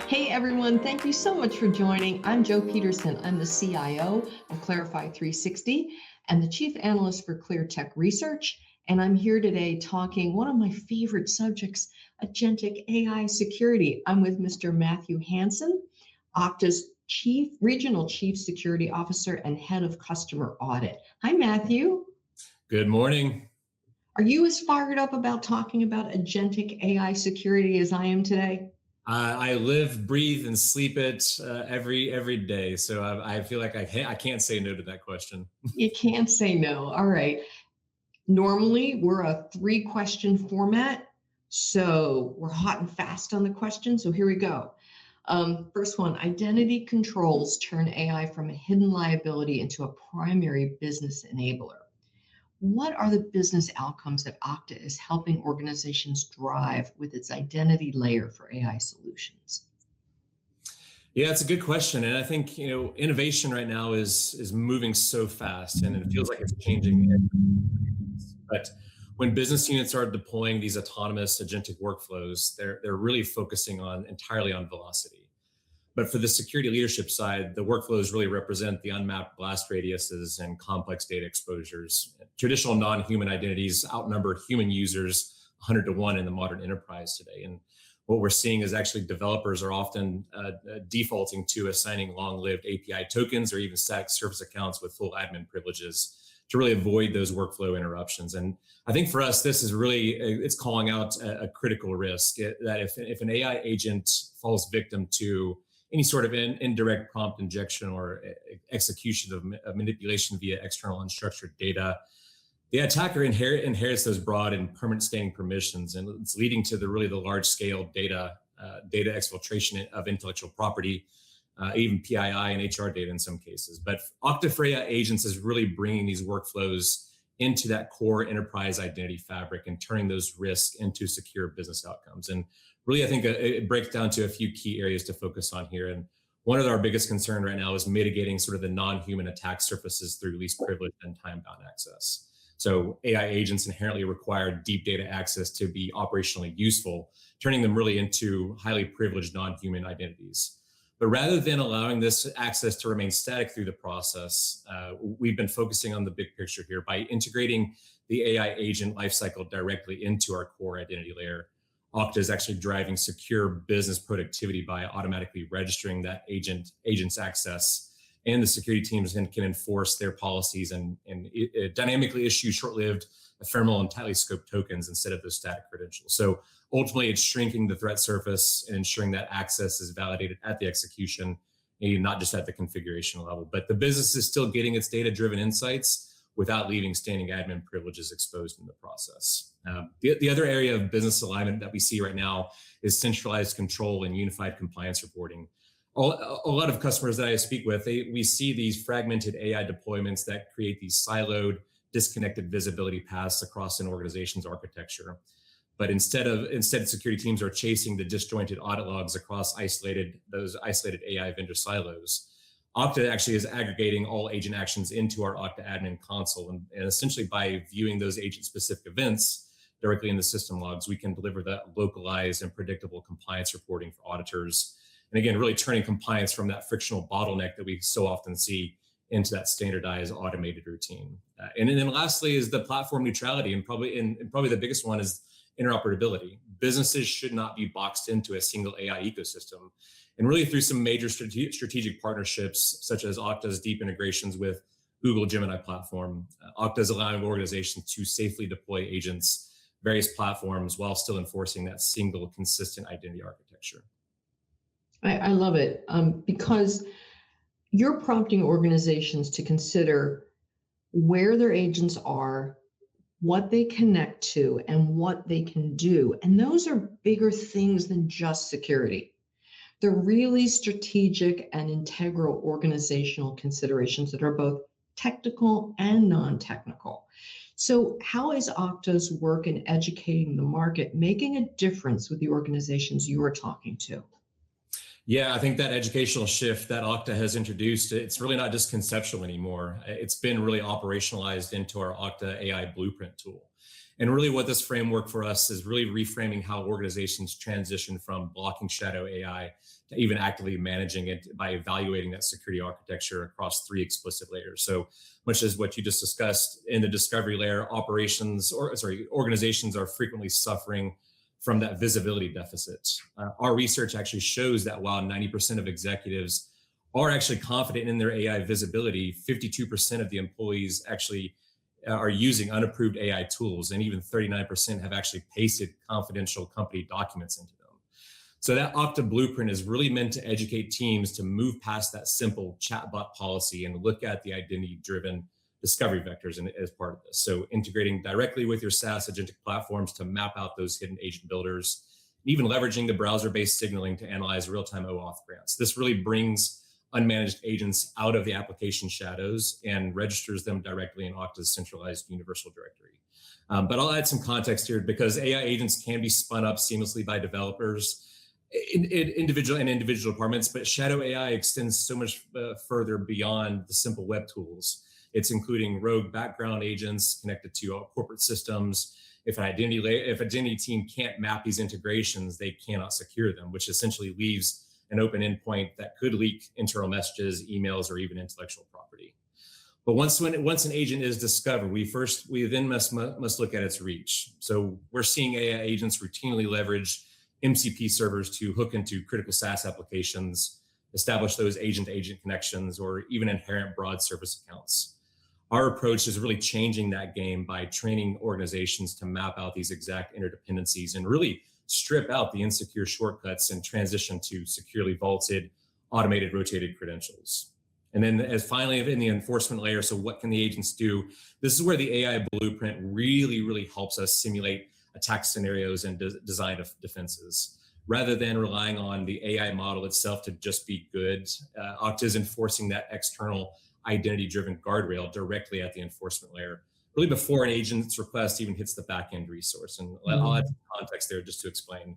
Hey everyone, thank you so much for joining. I'm Joe Peterson. I'm the CIO of Clarify 360 and the Chief Analyst for Clear Tech Research. And I'm here today talking one of my favorite subjects, Agentic AI security. I'm with Mr. Matthew Hansen, Okta's Regional Chief Security Officer and Head of Customer Audit. Hi, Matthew. Good morning. Are you as fired up about talking about Agentic AI security as I am today? I live, breathe, and sleep it every day. So I feel like I can't say no to that question. You can't say no. All right. Normally, we're a 3-question format, so we're hot and fast on the questions. So here we go. First one, identity controls turn AI from a hidden liability into a primary business enabler. What are the business outcomes that Okta is helping organizations drive with its identity layer for AI solutions? Yeah, it's a good question, and I think innovation right now is moving so fast, and it feels like it's changing. But when business units are deploying these autonomous agentic workflows, they're really focusing entirely on velocity. But for the security leadership side, the workflows really represent the unmapped blast radiuses and complex data exposures. Traditional non-human identities outnumber human users 100 to 1 in the modern enterprise today. And what we're seeing is actually developers are often defaulting to assigning long-lived API tokens or even static service accounts with full admin privileges to really avoid those workflow interruptions. And I think for us, this is really, it's calling out a critical risk that if an AI agent falls victim to any sort of indirect prompt injection or execution of manipulation via external unstructured data, the attacker inherits those broad and permanent standing permissions, and it's leading to the large-scale data exfiltration of intellectual property, even PII and HR data in some cases. But Okta for AI agents is really bringing these workflows into that core enterprise identity fabric and turning those risks into secure business outcomes. And really, I think it breaks down to a few key areas to focus on here. And one of our biggest concern right now is mitigating sort of the non-human attack surfaces through least privilege and time-bound access. So AI agents inherently require deep data access to be operationally useful, turning them really into highly privileged non-human identities. But rather than allowing this access to remain static through the process, we've been focusing on the big picture here by integrating the AI agent lifecycle directly into our core identity layer. Okta is actually driving secure business productivity by automatically registering that agent's access, and the security teams can enforce their policies and dynamically issue short-lived, ephemeral, and tightly scoped tokens instead of those static credentials. So ultimately, it's shrinking the threat surface and ensuring that access is validated at the execution, and not just at the configuration level. But the business is still getting its data-driven insights without leaving standing admin privileges exposed in the process. The other area of business alignment that we see right now is centralized control and unified compliance reporting. A lot of customers that I speak with, we see these fragmented AI deployments that create these siloed, disconnected visibility paths across an organization's architecture. But instead, security teams are chasing the disjointed audit logs across those isolated AI vendor silos. Okta actually is aggregating all agent actions into our Okta admin console. And essentially by viewing those agent-specific events directly in the system logs, we can deliver that localized and predictable compliance reporting for auditors. And again, really turning compliance from that frictional bottleneck that we so often see into that standardized automated routine. And then lastly is the platform neutrality, and probably the biggest one is interoperability. Businesses should not be boxed into a single AI ecosystem. And really through some major strategic partnerships, such as Okta's deep integrations with Google Gemini platform, Okta is allowing organizations to safely deploy agents, various platforms, while still enforcing that single consistent identity architecture. I love it because you're prompting organizations to consider where their agents are, what they connect to, and what they can do. And those are bigger things than just security. They're really strategic and integral organizational considerations that are both technical and non-technical. So how is Okta's work in educating the market making a difference with the organizations you are talking to? Yeah, I think that educational shift that Okta has introduced, it's really not just conceptual anymore. It's been really operationalized into our Okta AI blueprint tool. And really what this framework for us is really reframing how organizations transition from blocking shadow AI to even actively managing it by evaluating that security architecture across three explicit layers. So much as what you just discussed in the discovery layer, organizations are frequently suffering from that visibility deficit. Our research actually shows that while 90% of executives are actually confident in their AI visibility, 52% of the employees actually are using unapproved AI tools, and even 39% have actually pasted confidential company documents into them. So that Okta blueprint is really meant to educate teams to move past that simple chatbot policy and look at the identity-driven discovery vectors as part of this. So integrating directly with your SaaS agentic platforms to map out those hidden agent builders, even leveraging the browser-based signaling to analyze real-time OAuth grants. This really brings unmanaged agents out of the application shadows and registers them directly in Okta's centralized universal directory. But I'll add some context here because AI agents can be spun up seamlessly by developers in individual departments, but shadow AI extends so much further beyond the simple web tools. It's including rogue background agents connected to corporate systems. If an identity team can't map these integrations, they cannot secure them, which essentially leaves an open endpoint that could leak internal messages, emails, or even intellectual property. But once an agent is discovered, we then must look at its reach. So we're seeing AI agents routinely leverage MCP servers to hook into critical SaaS applications, establish those agent-to-agent connections, or even inherent broad service accounts. Our approach is really changing that game by training organizations to map out these exact interdependencies and really strip out the insecure shortcuts and transition to securely vaulted, automated, rotated credentials. And then as finally in the enforcement layer, so what can the agents do? This is where the AI blueprint really helps us simulate attack scenarios and design of defenses. Rather than relying on the AI model itself to just be good, Okta is enforcing that external identity-driven guardrail directly at the enforcement layer, really before an agent's request even hits the back-end resource. And I'll add some context there just to explain.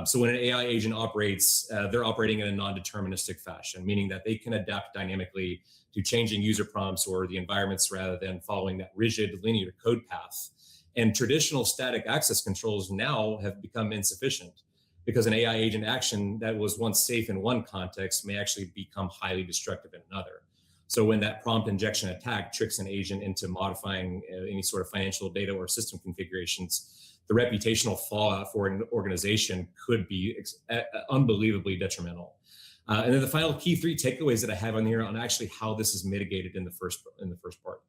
So when an AI agent operates, they're operating in a non-deterministic fashion, meaning that they can adapt dynamically to changing user prompts or the environments rather than following that rigid linear code path. And traditional static access controls now have become insufficient because an AI agent action that was once safe in one context may actually become highly destructive in another. So when that prompt injection attack tricks an agent into modifying any sort of financial data or system configurations, the reputational fallout for an organization could be unbelievably detrimental. And then the final key three takeaways that I have on here on actually how this is mitigated in the first part.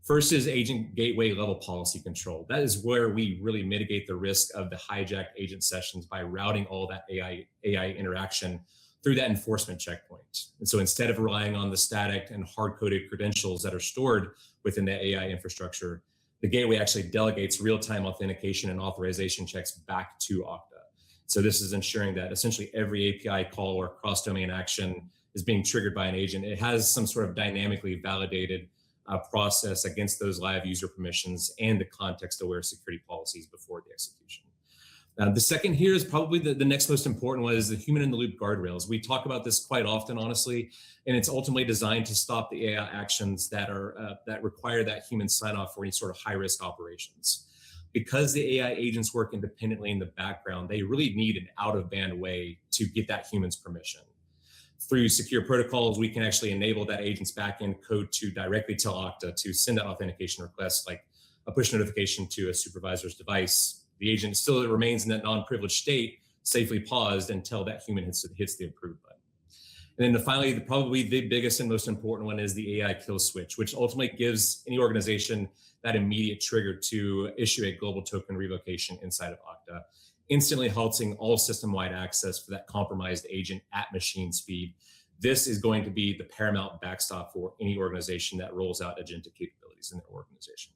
First is agent gateway level policy control. That is where we really mitigate the risk of the hijacked agent sessions by routing all that AI interaction through that enforcement checkpoint. And so instead of relying on the static and hard-coded credentials that are stored within the AI infrastructure, the gateway actually delegates real-time authentication and authorization checks back to Okta. So this is ensuring that essentially every API call or cross-domain action is being triggered by an agent. It has some sort of dynamically validated process against those live user permissions and the context-aware security policies before the execution. The second here is probably the next most important one is the human-in-the-loop guardrails. We talk about this quite often, honestly, and it's ultimately designed to stop the AI actions that require that human sign-off for any sort of high-risk operations. Because the AI agents work independently in the background, they really need an out-of-band way to get that human's permission. Through secure protocols, we can actually enable that agent's backend code to directly tell Okta to send out authentication requests like a push notification to a supervisor's device. The agent still remains in that non-privileged state, safely paused until that human hits the approve button. And then finally, probably the biggest and most important one is the AI kill switch, which ultimately gives any organization that immediate trigger to issue a global token revocation inside of Okta, instantly halting all system-wide access for that compromised agent at machine speed. This is going to be the paramount backstop for any organization that rolls out agentic capabilities in their organization.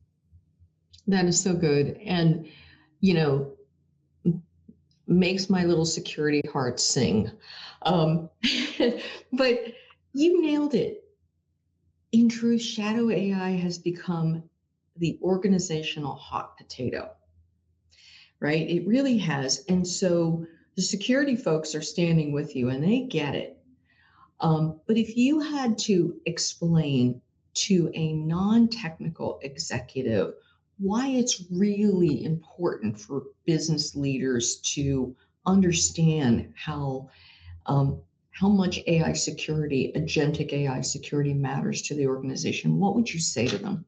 That is so good. And, makes my little security heart sing. But you nailed it. In truth, shadow AI has become the organizational hot potato, right? It really has. And so The security folks are standing with you and they get it. But if you had to explain to a non-technical executive why it's really important for business leaders to understand how much AI security, agentic AI security matters to the organization, what would you say to them?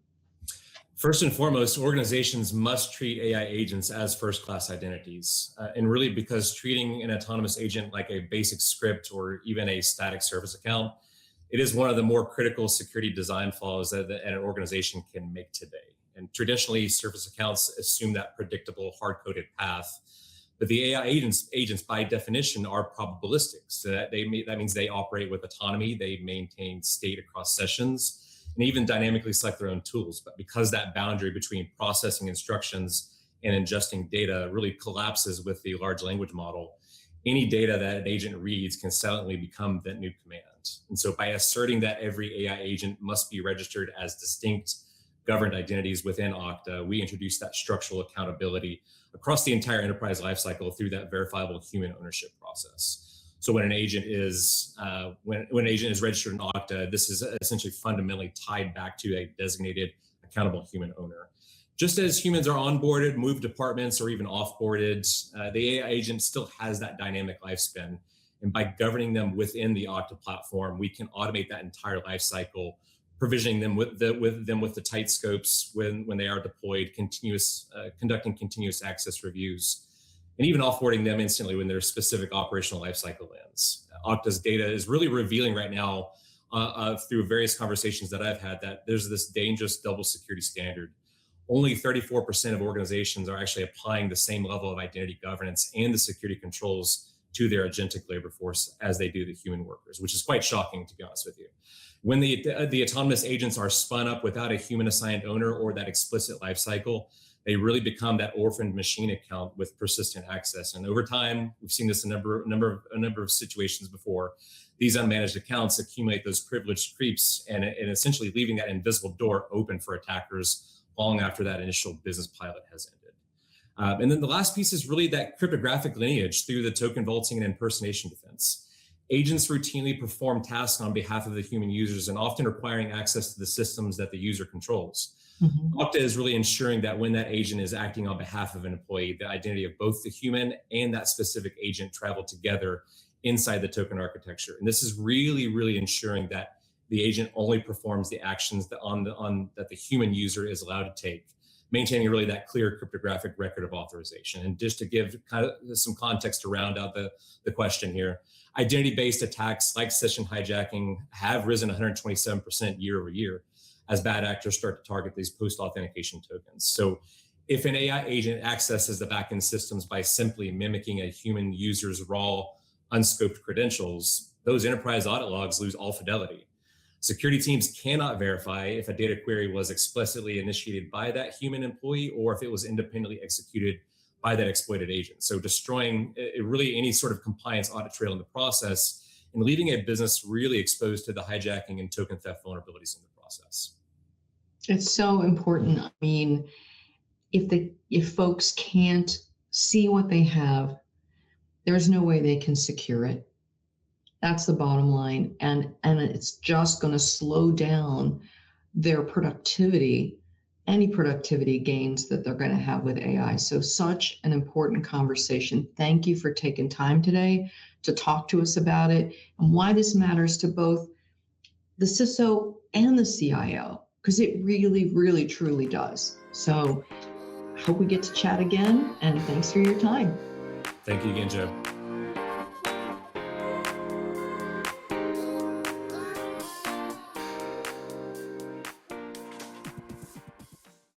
First and foremost, organizations must treat AI agents as first-class identities. And really, because treating an autonomous agent like a basic script or even a static service account, it is one of the more critical security design flaws that an organization can make today. And traditionally, service accounts assume that predictable, hard-coded path. But the AI agents by definition are probabilistic. So that that means they operate with autonomy, they maintain state across sessions, and even dynamically select their own tools. But because that boundary between processing instructions and ingesting data really collapses with the large language model, any data that an agent reads can silently become that new command. And so by asserting that every AI agent must be registered as distinct governed identities within Okta, we introduce that structural accountability across the entire enterprise lifecycle through that verifiable human ownership process. So when an agent is when an agent is registered in Okta, this is essentially fundamentally tied back to a designated accountable human owner. Just as humans are onboarded, moved departments, or even offboarded, the AI agent still has that dynamic lifespan. And by governing them within the Okta platform, we can automate that entire lifecycle, provisioning them with the tight scopes when they are deployed, conducting continuous access reviews, and even offboarding them instantly when their specific operational lifecycle ends. Okta's data is really revealing right now through various conversations that I've had that there's this dangerous double security standard. Only 34% of organizations are actually applying the same level of identity governance and the security controls to their agentic labor force as they do the human workers, which is quite shocking, to be honest with you. When the autonomous agents are spun up without a human assigned owner or that explicit lifecycle, they really become that orphaned machine account with persistent access. And over time, we've seen this in a number of situations before. These unmanaged accounts accumulate those privileged creeps and essentially leaving that invisible door open for attackers long after that initial business pilot has ended. And then the last piece is really that cryptographic lineage through the token vaulting and impersonation defense. Agents routinely perform tasks on behalf of the human users and often requiring access to the systems that the user controls. Mm-hmm. Okta is really ensuring that when that agent is acting on behalf of an employee, the identity of both the human and that specific agent travel together inside the token architecture. And this is really, really ensuring that the agent only performs the actions that the human user is allowed to take, maintaining really that clear cryptographic record of authorization. And just to give kind of some context to round out the question here, identity-based attacks like session hijacking have risen 127% year over year as bad actors start to target these post-authentication tokens. So if an AI agent accesses the backend systems by simply mimicking a human user's raw, unscoped credentials, those enterprise audit logs lose all fidelity. Security teams cannot verify if a data query was explicitly initiated by that human employee or if it was independently executed by that exploited agent. So destroying really any sort of compliance audit trail in the process and leaving a business really exposed to the hijacking and token theft vulnerabilities in the process. It's so important. I mean, if folks can't see what they have, there's no way they can secure it. That's the bottom line. And it's just going to slow down their productivity, any productivity gains that they're going to have with AI. So such an important conversation. Thank you for taking time today to talk to us about it and why this matters to both the CISO and the CIO, because it really, really, truly does. So I hope we get to chat again, and thanks for your time. Thank you again, Joe.